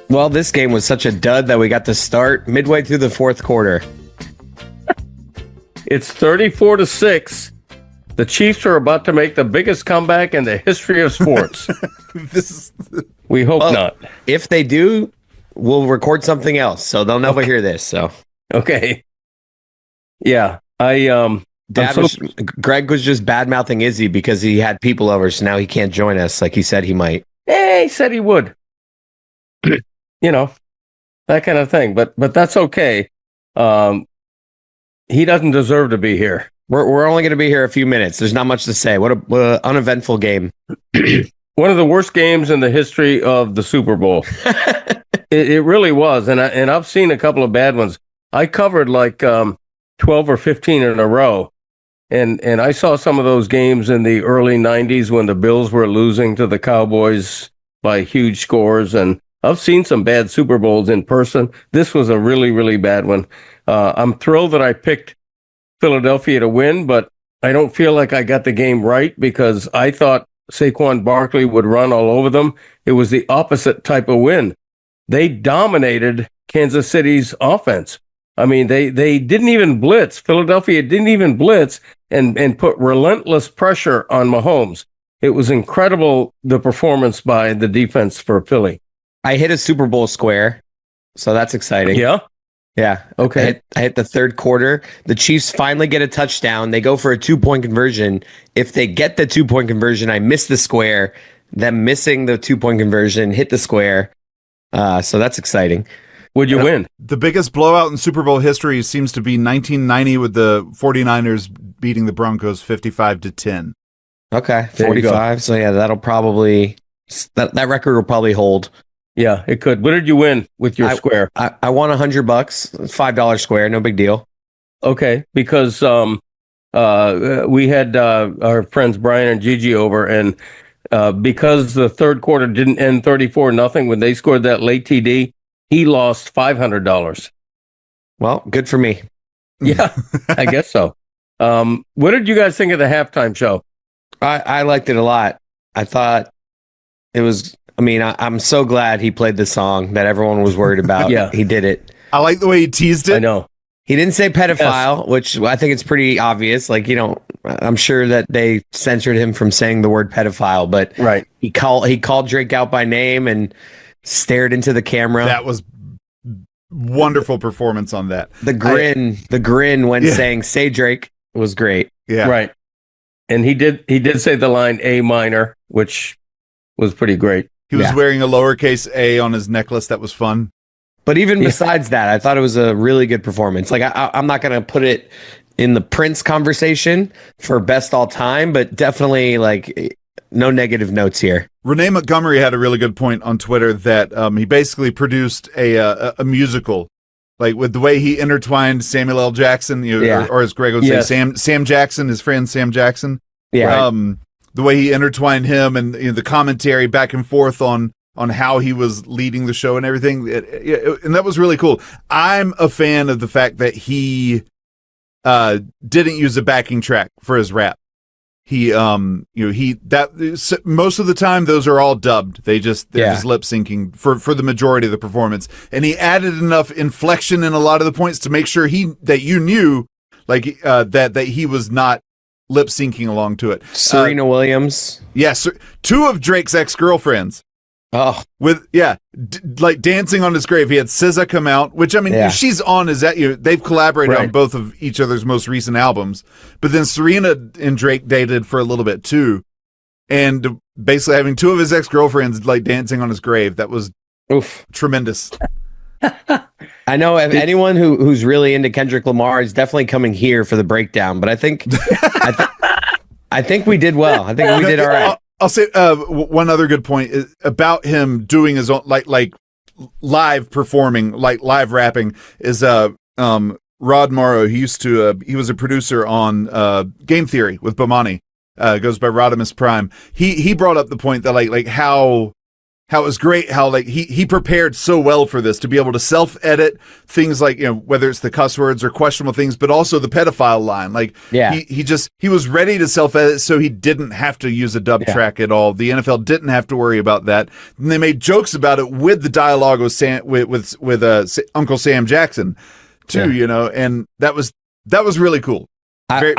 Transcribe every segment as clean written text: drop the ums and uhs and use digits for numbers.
Well, this game was such a dud that we got to start midway through the fourth quarter. It's 34-6. The Chiefs are about to make the biggest comeback in the history of sports. We hope not. If they do, we'll record something else, so they'll never hear this. So okay. Yeah, Greg was just bad mouthing Izzy because he had people over, so now he can't join us like he said he might. He said he would. That kind of thing. But that's okay. He doesn't deserve to be here. We're only going to be here a few minutes. There's not much to say. What an uneventful game. One of the worst games in the history of the Super Bowl. It really was, and I've seen a couple of bad ones. I covered like 12 or 15 in a row, and I saw some of those games in the early 90s when the Bills were losing to the Cowboys by huge scores, and I've seen some bad Super Bowls in person. This was a really, really bad one. I'm thrilled that I picked Philadelphia to win, but I don't feel like I got the game right because I thought Saquon Barkley would run all over them. It was the opposite type of win. They dominated Kansas City's offense. I mean, they didn't even blitz. Philadelphia didn't even blitz and put relentless pressure on Mahomes. It was incredible, the performance by the defense for Philly. I hit a Super Bowl square, so that's exciting. Yeah? Yeah. Okay. I hit the third quarter. The Chiefs finally get a touchdown. They go for a 2-point conversion. If they get the 2-point conversion, I miss the square. Them missing the 2-point conversion, hit the square. So that's exciting. Would you win? The biggest blowout in Super Bowl history seems to be 1990 with the 49ers beating the Broncos 55-10. Okay, 45. So yeah, that'll probably that record will probably hold. Yeah, it could. What did you win with your square? I won $100, $5 square, no big deal. Okay, because we had our friends Brian and Gigi over, and because the third quarter didn't end 34-0 when they scored that late TD, he lost $500. Well, good for me. Yeah, I guess so. What did you guys think of the halftime show? I liked it a lot. I thought it was. I mean, I'm so glad he played the song that everyone was worried about. Yeah. He did it. I like the way he teased it. I know. He didn't say pedophile, which I think it's pretty obvious. Like, I'm sure that they censored him from saying the word pedophile, but right. He called Drake out by name and stared into the camera. That was wonderful performance on that. The grin when saying "Say Drake" was great. Yeah. Right. And he did say the line A minor, which was pretty great. He was wearing a lowercase a on his necklace. That was fun. But even besides that, I thought it was a really good performance. Like, I'm not going to put it in the Prince conversation for best all time, but definitely like no negative notes here. Renee Montgomery had a really good point on Twitter that he basically produced a musical, like with the way he intertwined Samuel L. Jackson, or as Greg would say, Sam Jackson, his friend Sam Jackson. Yeah. The way he intertwined him and the commentary back and forth on how he was leading the show and everything. And that was really cool. I'm a fan of the fact that he didn't use a backing track for his rap. He most of the time those are all dubbed. They're just lip syncing for the majority of the performance. And he added enough inflection in a lot of the points to make sure that you knew that he was not lip syncing along to it. Serena Williams. Yes, two of Drake's ex-girlfriends. Oh, with like dancing on his grave. He had SZA come out, which I mean, she's on his. They've collaborated on both of each other's most recent albums. But then Serena and Drake dated for a little bit too, and basically having two of his ex-girlfriends like dancing on his grave. That was tremendous. I know anyone who's really into Kendrick Lamar is definitely coming here for the breakdown, but I think I think we did well. I think we did all right. I'll say one other good point is about him doing his own like live performing, like live rapping is Rod Morrow. He used to he was a producer on Game Theory with Bomani. Goes by Rodimus Prime. He brought up the point that like how how it was great how like he prepared so well for this to be able to self-edit things like, whether it's the cuss words or questionable things, but also the pedophile line. Like he was ready to self-edit so he didn't have to use a dub track at all. The NFL didn't have to worry about that. And they made jokes about it with the dialogue with Uncle Sam Jackson too, and that was really cool. I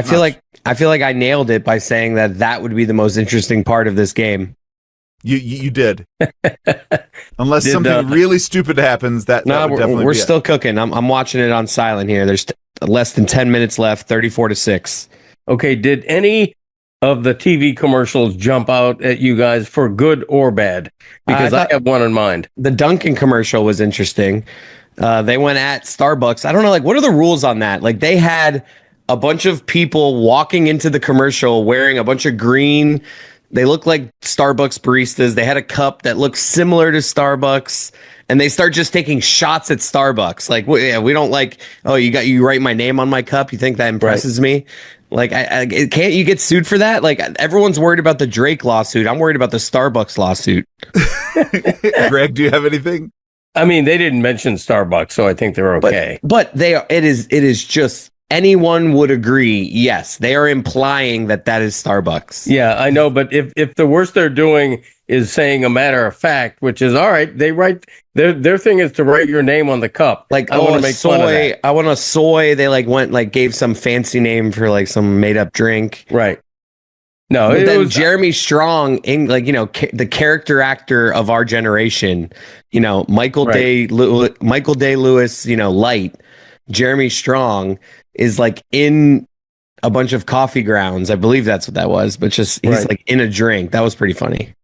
feel like I nailed it by saying that would be the most interesting part of this game. You did. Unless something really stupid happens, that would definitely we're be still cooking. I'm watching it on silent here. There's less than 10 minutes left, 34-6. Okay, did any of the TV commercials jump out at you guys for good or bad? Because I have one in mind. The Dunkin' commercial was interesting. They went at Starbucks. I don't know, like, what are the rules on that? Like, they had a bunch of people walking into the commercial wearing a bunch of green. They look like Starbucks baristas. They had a cup that looked similar to Starbucks, and they start just taking shots at Starbucks. Like, we don't like, oh, you write my name on my cup. You think that impresses me? Like, can't you get sued for that? Like, everyone's worried about the Drake lawsuit. I'm worried about the Starbucks lawsuit. Greg, do you have anything? I mean, they didn't mention Starbucks, so I think they're okay. But it is just, anyone would agree. Yes, they are implying that is Starbucks. Yeah, I know. But if the worst they're doing is saying a matter of fact, which is all right, they write their thing is to write your name on the cup. Like, I want to make fun of that. I want a soy. They gave some fancy name for like some made up drink. Right. No, but then Jeremy Strong, the character actor of our generation, Michael Day Lewis, light. Jeremy Strong is like in a bunch of coffee grounds. I believe that's what that was, but he's like in a drink. That was pretty funny.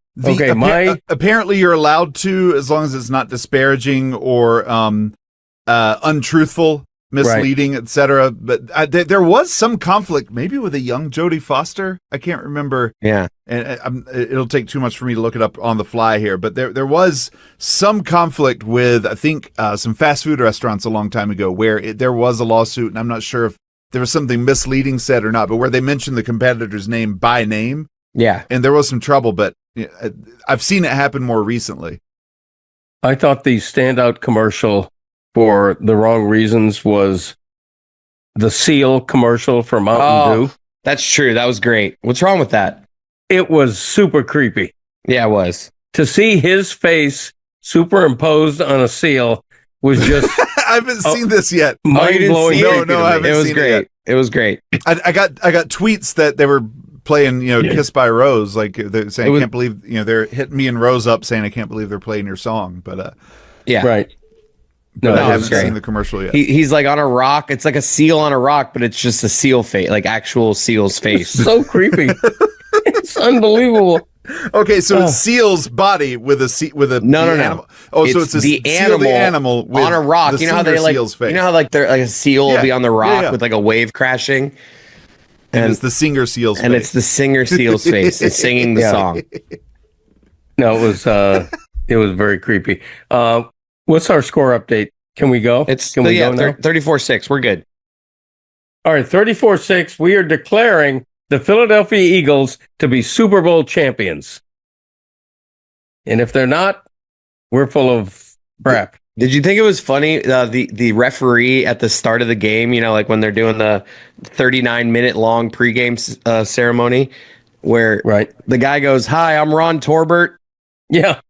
Apparently you're allowed to, as long as it's not disparaging or untruthful, misleading, etc. But there was some conflict, maybe with a young Jodie Foster. I can't remember. Yeah, and it'll take too much for me to look it up on the fly here. But there was some conflict with, I think, some fast food restaurants a long time ago where there was a lawsuit, and I'm not sure if there was something misleading said or not, but where they mentioned the competitor's name by name. Yeah, and there was some trouble, but I've seen it happen more recently. I thought the standout commercial for the wrong reasons was the Seal commercial for Mountain Dew. That's true. That was great. What's wrong with that? It was super creepy. Yeah, it was. To see his face superimposed on a seal was just... I haven't seen this yet. Mind-blowing. No, I haven't seen it yet. It was great. I got tweets that they were playing, Kiss by Rose, like they're saying, I can't believe, they're hitting me and Rose up saying, I can't believe they're playing your song. But yeah. Right. No, I haven't seen the commercial yet. He's like on a rock. It's like a seal on a rock, but it's just a seal face, like actual seal's face. So creepy. It's unbelievable. Okay, so it's Seal's body with a no. Animal. Oh, so it's the animal with on a rock. You know how they like Seal's face. You know how like they're like a seal will be on the rock with like a wave crashing. And it's the singer seal's face. And it's the singer seal's face. It's singing the song. No, it was very creepy. What's our score update? Can we go? Can we go now? 34-6. We're good. All right, 34-6. We are declaring the Philadelphia Eagles to be Super Bowl champions. And if they're not, we're full of crap. Did you think it was funny, the referee at the start of the game, like when they're doing the 39-minute long pregame ceremony, where the guy goes, "Hi, I'm Ron Torbert." Yeah.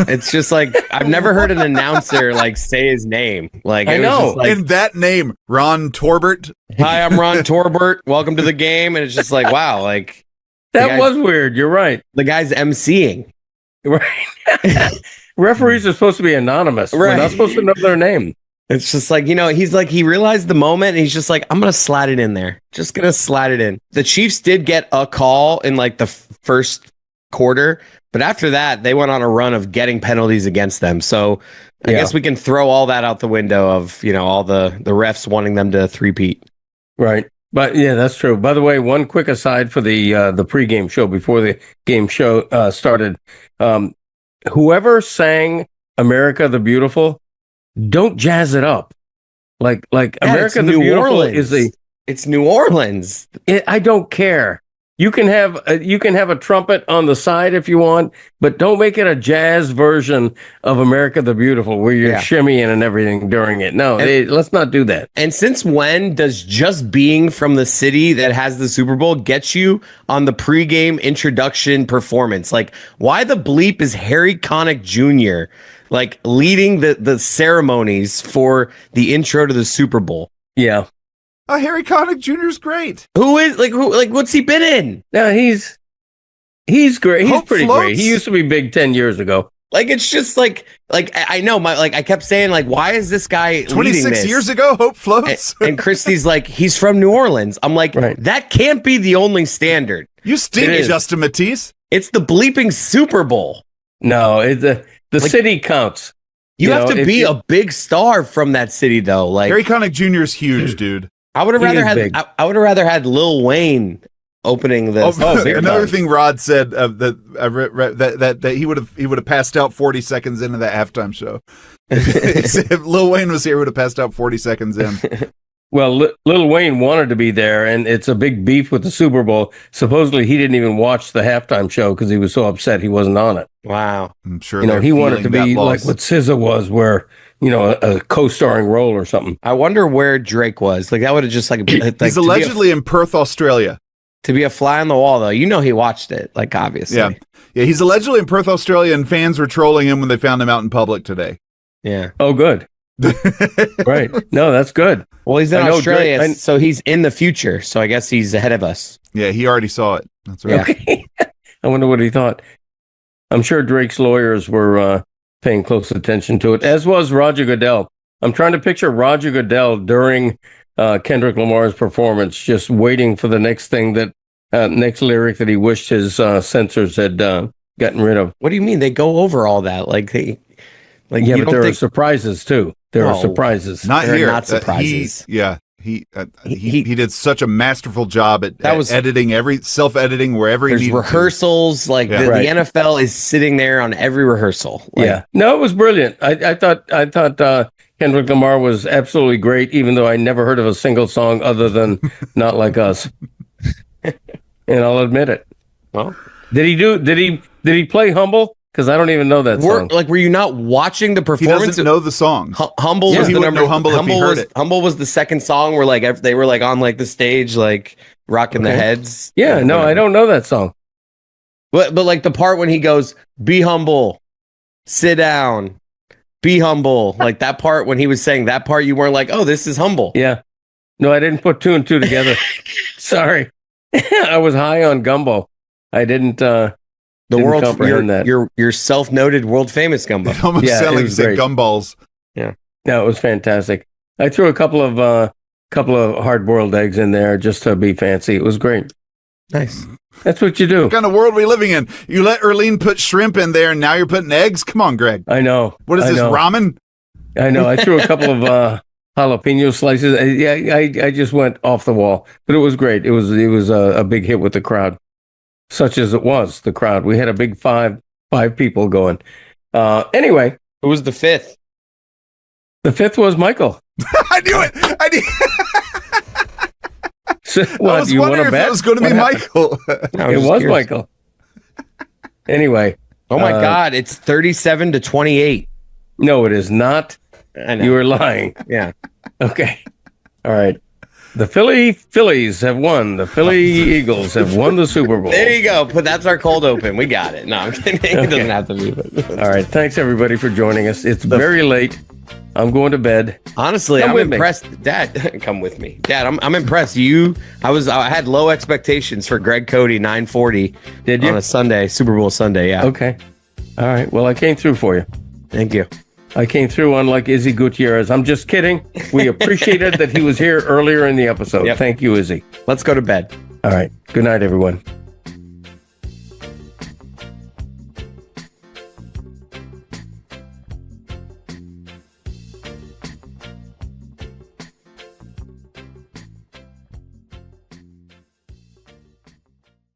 It's just like, I've never heard an announcer say his name. Like, I know. And that name, Ron Torbert. "Hi, I'm Ron Torbert. Welcome to the game." And it's just like, wow, like that was weird. You're right. The guy's emceeing. Right. Referees are supposed to be anonymous. Right. We're not supposed to know their name. It's just like, he's like, he realized the moment and he's just like, I'm going to slide it in there. Just going to slide it in. The Chiefs did get a call in like the first quarter, but after that, they went on a run of getting penalties against them. So I guess we can throw all that out the window of, all the refs wanting them to three-peat. Right. But yeah, that's true. By the way, one quick aside for the pregame show before the game show started. Whoever sang "America the Beautiful," don't jazz it up. Like "America the Beautiful" Orleans. It's New Orleans. I don't care. You can have a trumpet on the side if you want, but don't make it a jazz version of America the Beautiful where you're shimmying and everything during it. No, let's not do that. And since when does just being from the city that has the Super Bowl get you on the pregame introduction performance? Like, why the bleep is Harry Connick Jr. like leading the ceremonies for the intro to the Super Bowl? Yeah. Harry Connick Jr. is great. What's he been in? No, he's great. He's Hope pretty floats. great. He used to be big 10 years ago. Like, it's just like I know I kept saying, like, why is this guy 26 years ago, Hope floats. And Christie's like, he's from New Orleans. I'm like, that can't be the only standard. You stink, Justin Matisse. It's the bleeping Super Bowl. No, the city counts. You have to be a big star from that city, though. Like, Harry Connick Jr. is huge, dude. I would have rather had Lil Wayne opening this. Another thing Rod said that he would have passed out 40 seconds into the halftime show. If Lil Wayne was here, he would have passed out 40 seconds in. Well, Lil Wayne wanted to be there, and it's a big beef with the Super Bowl. Supposedly, he didn't even watch the halftime show because he was so upset he wasn't on it. Wow. I'm sure he wanted to be like what SZA was, where a co-starring role or something. I wonder where Drake was. Like, that would have just he's allegedly in Perth, Australia. To be a fly on the wall, though, he watched it. Like, obviously, yeah. He's allegedly in Perth, Australia, and fans were trolling him when they found him out in public today. Yeah. Oh, good. Right. No, that's good. Well, he's in Australia, so he's in the future. So I guess he's ahead of us. Yeah, he already saw it. That's right. Yeah. Okay. I wonder what he thought. I'm sure Drake's lawyers were paying close attention to it, as was Roger Goodell. I'm trying to picture Roger Goodell during Kendrick Lamar's performance, just waiting for the next thing next lyric that he wished his censors had gotten rid of. What do you mean? They go over all that? But there are surprises too. There are surprises. Not here. Not surprises. He did such a masterful job at editing, self-editing wherever he needed. There's rehearsals. The NFL is sitting there on every rehearsal. No, it was brilliant. I thought Kendrick Lamar was absolutely great, even though I never heard of a single song other than "Not Like Us," and I'll admit it. Well, did he play "Humble"? Because I don't even know that song. Were you not watching the performance? He doesn't know the song. Humble was he the wouldn't number. know Humble if he heard it. Humble was the second song where they were on the stage rocking the heads. Yeah, no, I don't know that song. But the part when he goes, "Be humble, sit down, be humble," that part when he was saying that part, you weren't like, "Oh, this is Humble." Yeah, no, I didn't put two and two together. Sorry, I was high on gumbo. I didn't. Your self-noted world famous gumbo. It almost sounded like you said gumballs. Yeah, no, it was fantastic. I threw a couple of hard-boiled eggs in there just to be fancy. It was great. Nice. That's what you do. What kind of world are we living in? You let Erlene put shrimp in there, and now you're putting eggs? Come on, Greg. I know. What is this, ramen? I know. I threw a couple of jalapeno slices. I just went off the wall, but it was great. It was a big hit with the crowd. Such as it was, the crowd. We had a big five people going. Anyway. Who was the fifth? The fifth was Michael. I knew it. I knew. So, I was wondering if it was going to be Michael. It was Michael. Anyway. Oh, my God. It's 37-28. No, it is not. I know. You were lying. Yeah. Okay. All right. The Phillies have won. The Philly Eagles have won the Super Bowl. There you go. But that's our cold open. We got it. No, I'm kidding. It doesn't have to be. All right. Thanks, everybody, for joining us. It's very late. I'm going to bed. Honestly, I'm impressed. Dad, come with me. Dad, I'm impressed. I had low expectations for Greg Cody 940. Did you? On a Sunday, Super Bowl Sunday, yeah. Okay. All right. Well, I came through for you. Thank you. I came through unlike Izzy Gutierrez. I'm just kidding. We appreciated that he was here earlier in the episode. Yep. Thank you, Izzy. Let's go to bed. All right. Good night, everyone.